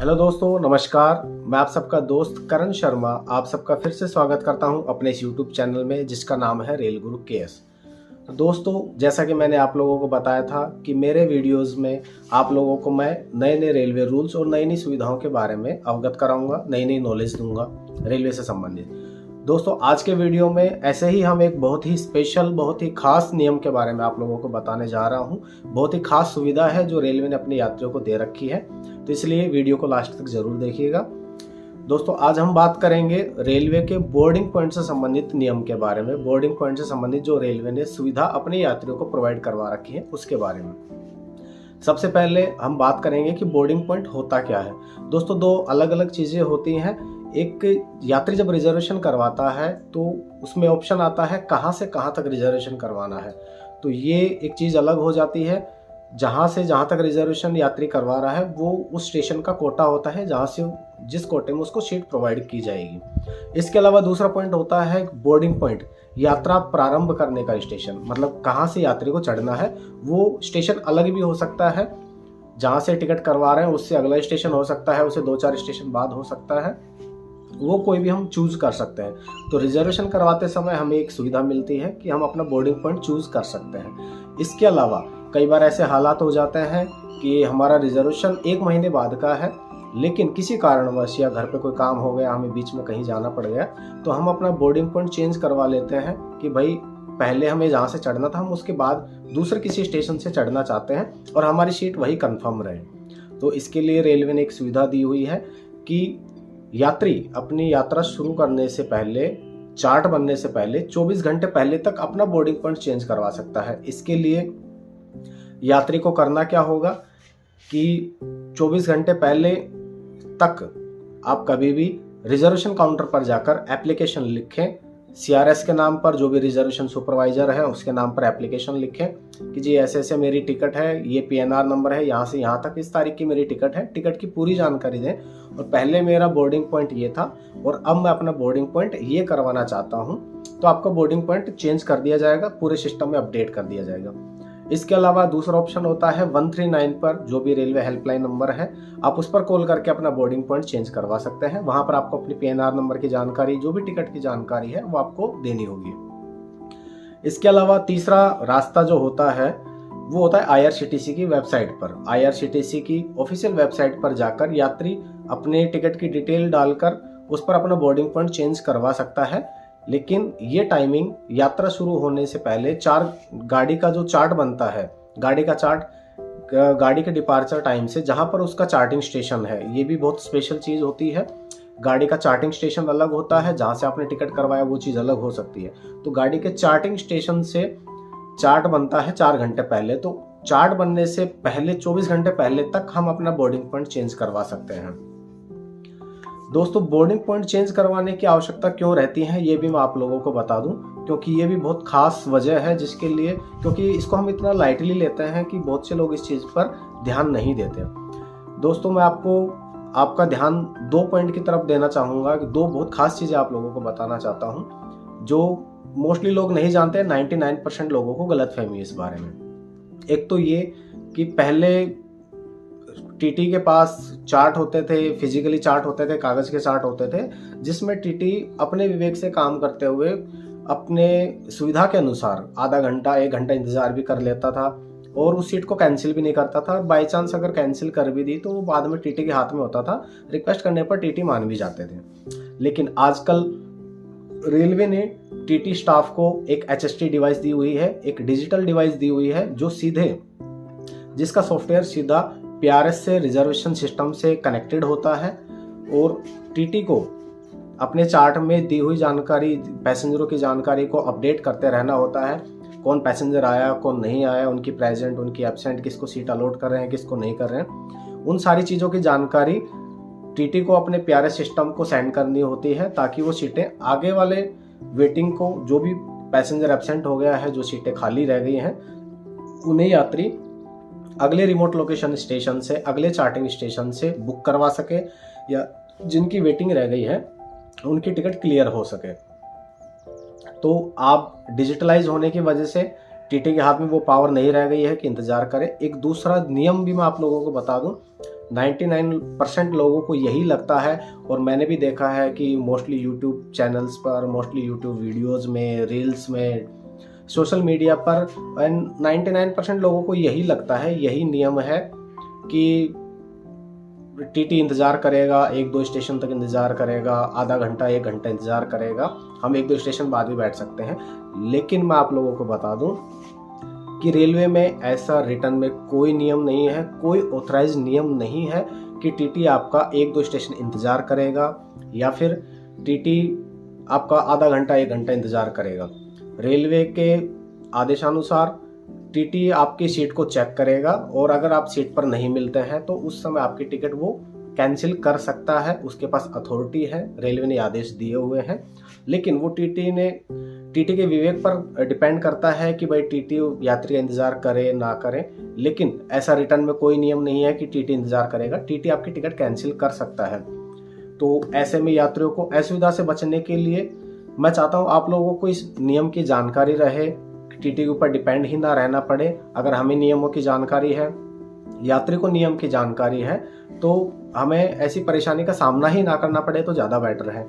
Hello दोस्तों, नमस्कार। मैं आप सबका दोस्त करण शर्मा आप सबका फिर से स्वागत करता हूं अपने इस यूट्यूब चैनल में जिसका नाम है रेल गुरु केएस। तो दोस्तों, जैसा कि मैंने आप लोगों को बताया था कि मेरे वीडियोस में आप लोगों को मैं नए नए रेलवे रूल्स और नई नई सुविधाओं के बारे में अवगत कराऊंगा, नई नई नॉलेज दूंगा रेलवे से संबंधित। दोस्तों, आज के वीडियो में ऐसे ही हम एक बहुत ही स्पेशल, बहुत ही खास नियम के बारे में आप लोगों को बताने जा रहा हूं। बहुत ही खास सुविधा है जो रेलवे ने अपने यात्रियों को दे रखी है, तो इसलिए वीडियो को लास्ट तक जरूर देखिएगा। दोस्तों, आज हम बात करेंगे रेलवे के बोर्डिंग पॉइंट से संबंधित नियम के बारे में। बोर्डिंग पॉइंट से संबंधित जो रेलवे ने सुविधा अपने यात्रियों को प्रोवाइड करवा रखी है उसके बारे में। सबसे पहले हम बात करेंगे कि बोर्डिंग पॉइंट होता क्या है। दोस्तों, दो अलग अलग चीजें होती हैं। एक यात्री जब रिजर्वेशन करवाता है तो उसमें ऑप्शन आता है कहाँ से कहाँ तक रिजर्वेशन करवाना है, तो ये एक चीज अलग हो जाती है। जहाँ से जहाँ तक रिजर्वेशन यात्री करवा रहा है वो उस स्टेशन का कोटा होता है, जहाँ से जिस कोटे में उसको सीट प्रोवाइड की जाएगी। इसके अलावा दूसरा पॉइंट होता है बोर्डिंग पॉइंट, यात्रा प्रारंभ करने का स्टेशन, मतलब कहाँ से यात्री को चढ़ना है। वो स्टेशन अलग भी हो सकता है, जहाँ से टिकट करवा रहे हैं उससे अगला स्टेशन हो सकता है, उससे 2-4 स्टेशन बाद हो सकता है, वो कोई भी हम चूज कर सकते हैं। तो रिजर्वेशन करवाते समय हमें एक सुविधा मिलती है कि हम अपना बोर्डिंग पॉइंट चूज कर सकते हैं। इसके अलावा कई बार ऐसे हालात हो जाते हैं कि हमारा रिजर्वेशन 1 महीने बाद का है, लेकिन किसी कारणवश या घर पे कोई काम हो गया, हमें बीच में कहीं जाना पड़ गया, तो हम अपना बोर्डिंग पॉइंट चेंज करवा लेते हैं कि भाई पहले हमें जहाँ से चढ़ना था हम उसके बाद दूसरे किसी स्टेशन से चढ़ना चाहते हैं और हमारी सीट वही कंफर्म रहे। तो इसके लिए रेलवे ने एक सुविधा दी हुई है कि यात्री अपनी यात्रा शुरू करने से पहले, चार्ट बनने से पहले 24 घंटे पहले तक अपना बोर्डिंग पॉइंट चेंज करवा सकता है। इसके लिए यात्री को करना क्या होगा कि 24 घंटे पहले तक आप कभी भी रिजर्वेशन काउंटर पर जाकर एप्लीकेशन लिखें। सीआरएस के नाम पर, जो भी रिजर्वेशन सुपरवाइजर है उसके नाम पर एप्लीकेशन लिखें कि जी ऐसे ऐसे मेरी टिकट है, ये पीएनआर नंबर है, यहाँ से यहाँ तक इस तारीख की मेरी टिकट है। टिकट की पूरी जानकारी दें और पहले मेरा बोर्डिंग पॉइंट ये था और अब मैं अपना बोर्डिंग पॉइंट ये करवाना चाहता हूँ, तो आपका बोर्डिंग पॉइंट चेंज कर दिया जाएगा, पूरे सिस्टम में अपडेट कर दिया जाएगा। इसके अलावा दूसरा ऑप्शन होता है 139 पर, जो भी रेलवे हेल्पलाइन नंबर है, आप उस पर कॉल करके अपना बोर्डिंग पॉइंट चेंज करवा सकते हैं। वहां पर आपको अपनी पीएनआर नंबर की जानकारी, जो भी टिकट की जानकारी है वो आपको देनी होगी। इसके अलावा तीसरा रास्ता जो होता है वो होता है आईआरसीटीसी की वेबसाइट पर। आईआरसीटीसी की ऑफिशियल वेबसाइट पर जाकर यात्री अपने टिकट की डिटेल डालकर उस पर अपना बोर्डिंग पॉइंट चेंज करवा सकता है। लेकिन ये टाइमिंग यात्रा शुरू होने से पहले गाड़ी का जो चार्ट बनता है, गाड़ी का चार्ट गाड़ी के डिपार्चर टाइम से जहां पर उसका चार्टिंग स्टेशन है, ये भी बहुत स्पेशल चीज होती है। गाड़ी का चार्टिंग स्टेशन अलग होता है, जहां से आपने टिकट करवाया वो चीज अलग हो सकती है। तो गाड़ी के चार्टिंग स्टेशन से चार्ट बनता है 4 घंटे पहले, तो चार्ट बनने से पहले 24 घंटे पहले तक हम अपना बोर्डिंग पॉइंट चेंज करवा सकते हैं। दोस्तों, बोर्डिंग पॉइंट चेंज करवाने की आवश्यकता क्यों रहती है ये भी मैं आप लोगों को बता दूं, क्योंकि ये भी बहुत खास वजह है जिसके लिए, क्योंकि इसको हम इतना लाइटली लेते हैं कि बहुत से लोग इस चीज पर ध्यान नहीं देते। दोस्तों, मैं आपका ध्यान 2 पॉइंट की तरफ देना चाहूंगा कि 2 बहुत खास चीजें आप लोगों को बताना चाहता हूं जो मोस्टली लोग नहीं जानते। 99% लोगों को गलतफहमी है इस बारे में। एक तो ये कि पहले टीटी के पास चार्ट होते थे, फिजिकली चार्ट होते थे, कागज के चार्ट होते थे, जिसमें टीटी अपने विवेक से काम करते हुए अपने सुविधा के अनुसार आधा घंटा 1 घंटा इंतजार भी कर लेता था और उस सीट को कैंसिल भी नहीं करता था। बाई चांस अगर कैंसिल कर भी दी तो वो बाद में टीटी के हाथ में होता था, रिक्वेस्ट करने पर टीटी मान भी जाते थे। लेकिन आजकल रेलवे ने टीटी स्टाफ को एक HST डिवाइस दी हुई है, एक डिजिटल डिवाइस दी हुई है जिसका सॉफ्टवेयर सीधा PRS से रिजर्वेशन सिस्टम से कनेक्टेड होता है और टीटी को अपने चार्ट में दी हुई जानकारी, पैसेंजरों की जानकारी को अपडेट करते रहना होता है। कौन पैसेंजर आया, कौन नहीं आया, उनकी प्रेजेंट, उनकी एब्सेंट, किसको सीट अलॉट कर रहे हैं, किसको नहीं कर रहे हैं, उन सारी चीज़ों की जानकारी टीटी को अपने PRS सिस्टम को सेंड करनी होती है, ताकि वो सीटें आगे वाले वेटिंग को, जो भी पैसेंजर एब्सेंट हो गया है, जो सीटें खाली रह गई हैं, उन्हें यात्री अगले रिमोट लोकेशन स्टेशन से, अगले चार्टिंग स्टेशन से बुक करवा सके या जिनकी वेटिंग रह गई है उनकी टिकट क्लियर हो सके। तो आप डिजिटलाइज होने की वजह से टीटी के हाथ में वो पावर नहीं रह गई है कि इंतजार करे। एक दूसरा नियम भी मैं आप लोगों को बता दूं 99% लोगों को यही लगता है, और मैंने भी देखा है कि मोस्टली यूट्यूब चैनल्स पर, मोस्टली यूट्यूब वीडियोस में, रील्स में, सोशल मीडिया पर 99% लोगों को यही लगता है, यही नियम है कि टीटी इंतज़ार करेगा, 1-2 स्टेशन तक इंतज़ार करेगा, आधा घंटा 1 घंटा इंतज़ार करेगा, हम 1-2 स्टेशन बाद भी बैठ सकते हैं। लेकिन मैं आप लोगों को बता दूं कि रेलवे में ऐसा रिटर्न में कोई नियम नहीं है, कोई ऑथराइज नियम नहीं है कि टीटी आपका 1-2 स्टेशन इंतज़ार करेगा या फिर टीटी आपका आधा घंटा 1 घंटा इंतज़ार करेगा। रेलवे के आदेशानुसार टीटी आपकी सीट को चेक करेगा, और अगर आप सीट पर नहीं मिलते हैं तो उस समय आपकी टिकट वो कैंसिल कर सकता है, उसके पास अथॉरिटी है, रेलवे ने आदेश दिए हुए हैं। लेकिन वो टीटी के विवेक पर डिपेंड करता है कि भाई टीटी यात्री का इंतज़ार करे ना करे। लेकिन ऐसा रिटर्न में कोई नियम नहीं है कि टीटी इंतज़ार करेगा, टीटी आपकी टिकट कैंसिल कर सकता है। तो ऐसे में यात्रियों को असुविधा से बचने के लिए मैं चाहता हूँ आप लोगों को इस नियम की जानकारी रहे, टीटी के ऊपर डिपेंड ही ना रहना पड़े। अगर हमें नियमों की जानकारी है, यात्री को नियम की जानकारी है, तो हमें ऐसी परेशानी का सामना ही ना करना पड़े तो ज़्यादा बेटर है।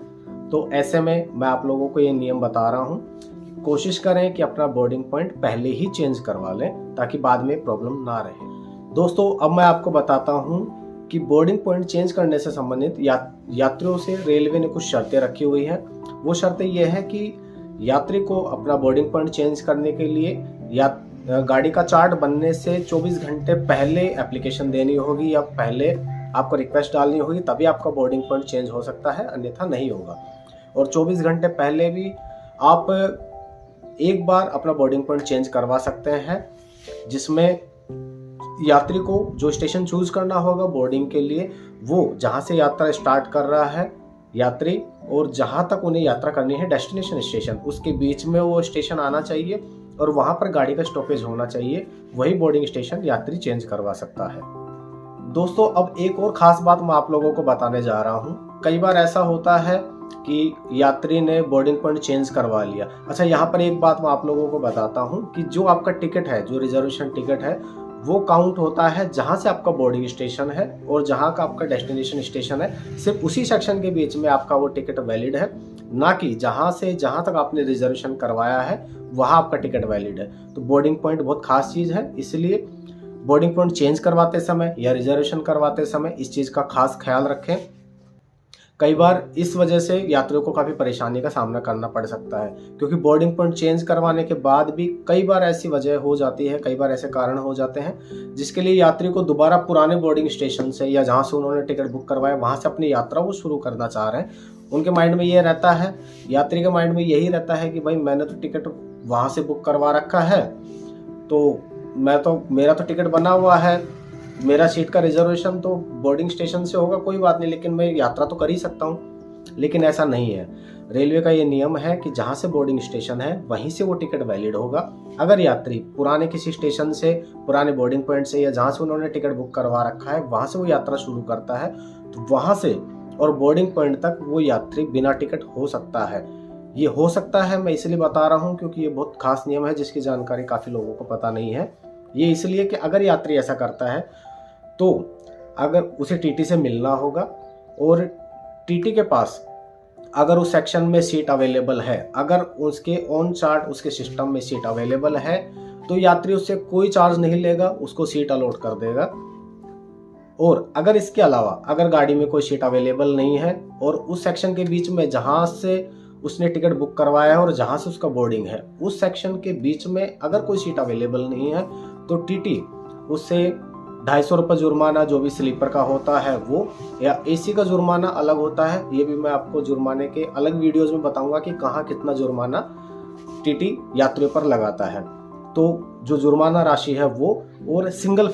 तो ऐसे में मैं आप लोगों को ये नियम बता रहा हूँ, कोशिश करें कि अपना बोर्डिंग पॉइंट पहले ही चेंज करवा लें ताकि बाद में प्रॉब्लम ना रहे। दोस्तों, अब मैं आपको बताता हूँ कि बोर्डिंग पॉइंट चेंज करने से संबंधित यात्रियों से रेलवे ने कुछ शर्तें रखी हुई हैं। वो शर्तें ये हैं कि यात्री को अपना बोर्डिंग पॉइंट चेंज करने के लिए गाड़ी का चार्ट बनने से 24 घंटे पहले एप्लीकेशन देनी होगी या पहले आपको रिक्वेस्ट डालनी होगी, तभी आपका बोर्डिंग पॉइंट चेंज हो सकता है, अन्यथा नहीं होगा। और 24 घंटे पहले भी आप एक बार अपना बोर्डिंग पॉइंट चेंज करवा सकते हैं, जिसमें यात्री को जो स्टेशन चूज करना होगा बोर्डिंग के लिए, वो जहाँ से यात्रा स्टार्ट कर रहा है यात्री और जहाँ तक उन्हें यात्रा करनी है डेस्टिनेशन स्टेशन, उसके बीच में वो स्टेशन आना चाहिए और वहाँ पर गाड़ी का स्टॉपेज होना चाहिए, वही बोर्डिंग स्टेशन यात्री चेंज करवा सकता है। दोस्तों, अब एक और ख़ास बात मैं आप लोगों को बताने जा रहा हूँ। कई बार ऐसा होता है कि यात्री ने बोर्डिंग पॉइंट चेंज करवा लिया। अच्छा, यहाँ पर एक बात मैं आप लोगों को बताता हूँ कि जो आपका टिकट है, जो रिजर्वेशन टिकट है, वो काउंट होता है जहाँ से आपका बोर्डिंग स्टेशन है और जहाँ का आपका डेस्टिनेशन स्टेशन है, सिर्फ उसी सेक्शन के बीच में आपका वो टिकट वैलिड है, ना कि जहाँ से जहाँ तक आपने रिजर्वेशन करवाया है वहाँ आपका टिकट वैलिड है। तो बोर्डिंग पॉइंट बहुत खास चीज़ है, इसलिए बोर्डिंग पॉइंट चेंज करवाते समय या रिजर्वेशन करवाते समय इस चीज़ का खास ख्याल रखें। कई बार इस वजह से यात्रियों को काफ़ी परेशानी का सामना करना पड़ सकता है, क्योंकि बोर्डिंग पॉइंट चेंज करवाने के बाद भी कई बार ऐसी वजह हो जाती है, कई बार ऐसे कारण हो जाते हैं जिसके लिए यात्री को दोबारा पुराने बोर्डिंग स्टेशन से या जहाँ से उन्होंने टिकट बुक करवाया वहाँ से अपनी यात्रा वो शुरू करना चाह रहे हैं। उनके माइंड में ये रहता है, यात्री के माइंड में यही रहता है कि भाई मैंने तो टिकट वहाँ से बुक करवा रखा है, तो मेरा तो टिकट बना हुआ है, मेरा सीट का रिजर्वेशन तो बोर्डिंग स्टेशन से होगा, कोई बात नहीं, लेकिन मैं यात्रा तो कर ही सकता हूँ। लेकिन ऐसा नहीं है। रेलवे का ये नियम है कि जहाँ से बोर्डिंग स्टेशन है वहीं से वो टिकट वैलिड होगा। अगर यात्री पुराने किसी स्टेशन से, पुराने बोर्डिंग पॉइंट से या जहाँ से उन्होंने टिकट बुक करवा रखा है वहाँ से वो यात्रा शुरू करता है, तो वहाँ से और बोर्डिंग पॉइंट तक वो यात्री बिना टिकट हो सकता है। ये हो सकता है मैं इसलिए बता रहा हूँ क्योंकि ये बहुत खास नियम है जिसकी जानकारी काफ़ी लोगों को पता नहीं है। ये इसलिए कि अगर यात्री ऐसा करता है तो अगर उसे टीटी से मिलना होगा और टीटी के पास अगर उस सेक्शन में सीट अवेलेबल है, अगर उसके ऑन चार्ट उसके सिस्टम में सीट अवेलेबल है, तो यात्री उससे कोई चार्ज नहीं लेगा, उसको सीट अलॉट कर देगा। और अगर इसके अलावा अगर गाड़ी में कोई सीट अवेलेबल नहीं है और उस सेक्शन के बीच में जहाँ से उसने टिकट बुक करवाया है और जहाँ से उसका बोर्डिंग है उस सेक्शन के बीच में अगर कोई सीट अवेलेबल नहीं है, तो टीटी उससे 250 रुपये जुर्माना जो भी स्लीपर का होता है वो, या एसी का जुर्माना अलग होता है, ये भी मैं आपको जुर्माने के अलग वीडियोस में बताऊंगा कि कहाँ कितना जुर्माना टीटी यात्रियों पर लगाता है। तो जो जुर्माना राशि है वो, और सिंगल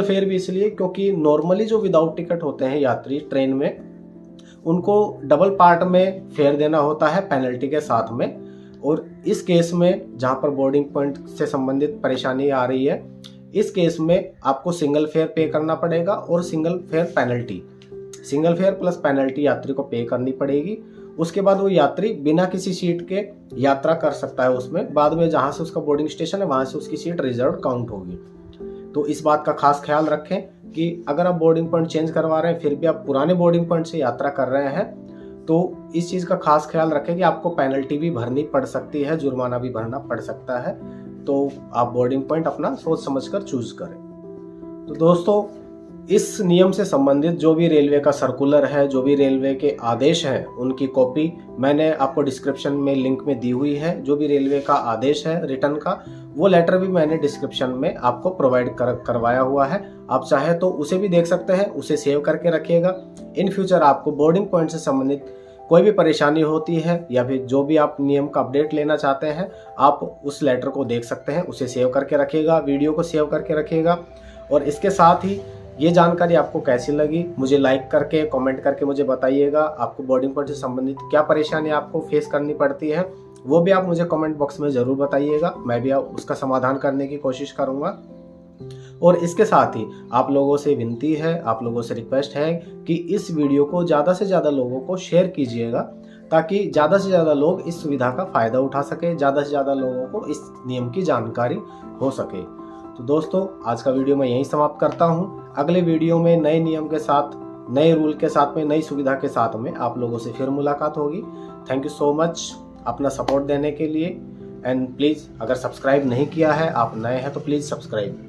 फेयर भी इसलिए क्योंकि नॉर्मली जो विदाउट टिकट होते हैं यात्री ट्रेन में, उनको डबल पार्ट में फेयर देना होता है पेनल्टी के साथ में। और इस केस में जहाँ पर बोर्डिंग पॉइंट से संबंधित परेशानी आ रही है, इस केस में आपको सिंगल फेयर पे करना पड़ेगा और सिंगल फेयर प्लस पेनल्टी यात्री को पे करनी पड़ेगी। उसके बाद वो यात्री बिना किसी सीट के यात्रा कर सकता है उसमें, बाद में जहाँ से उसका बोर्डिंग स्टेशन है वहाँ से उसकी सीट रिजर्व काउंट होगी। तो इस बात का खास ख्याल रखें कि अगर आप बोर्डिंग पॉइंट चेंज करवा रहे हैं फिर भी आप पुराने बोर्डिंग पॉइंट से यात्रा कर रहे हैं तो इस चीज़ का खास ख्याल रखें कि आपको पेनल्टी भी भरनी पड़ सकती है, जुर्माना भी भरना पड़ सकता है। तो आप बोर्डिंग पॉइंट अपना सोच समझकर चूज करें। तो दोस्तों, इस नियम से संबंधित जो भी रेलवे का सर्कुलर है, जो भी रेलवे के आदेश हैं, उनकी कॉपी मैंने आपको डिस्क्रिप्शन में लिंक में दी हुई है। जो भी रेलवे का आदेश है रिटर्न का, वो लेटर भी मैंने डिस्क्रिप्शन में आपको प्रोवाइड करवाया हुआ है। आप चाहे तो उसे भी देख सकते हैं, उसे सेव करके रखिएगा। इन फ्यूचर आपको बोर्डिंग पॉइंट से संबंधित कोई भी परेशानी होती है या फिर जो भी आप नियम का अपडेट लेना चाहते हैं, आप उस लेटर को देख सकते हैं, उसे सेव करके रखिएगा, वीडियो को सेव करके रखिएगा। और इसके साथ ही ये जानकारी आपको कैसी लगी मुझे लाइक करके कमेंट करके मुझे बताइएगा। आपको बोर्डिंग पॉइंट से संबंधित क्या परेशानी आपको फेस करनी पड़ती है वो भी आप मुझे कमेंट बॉक्स में ज़रूर बताइएगा। मैं भी उसका समाधान करने की कोशिश करूँगा। और इसके साथ ही आप लोगों से विनती है, आप लोगों से रिक्वेस्ट है कि इस वीडियो को ज़्यादा से ज़्यादा लोगों को शेयर कीजिएगा ताकि ज़्यादा से ज़्यादा लोग इस सुविधा का फ़ायदा उठा सके, ज़्यादा से ज़्यादा लोगों को इस नियम की जानकारी हो सके। तो दोस्तों, आज का वीडियो मैं यहीं समाप्त करता हूँ। अगले वीडियो में नए नियम के साथ, नए रूल के साथ में, नई सुविधा के साथ में आप लोगों से फिर मुलाकात होगी। थैंक यू सो मच अपना सपोर्ट देने के लिए। एंड प्लीज़, अगर सब्सक्राइब नहीं किया है, आप नए हैं तो प्लीज़ सब्सक्राइब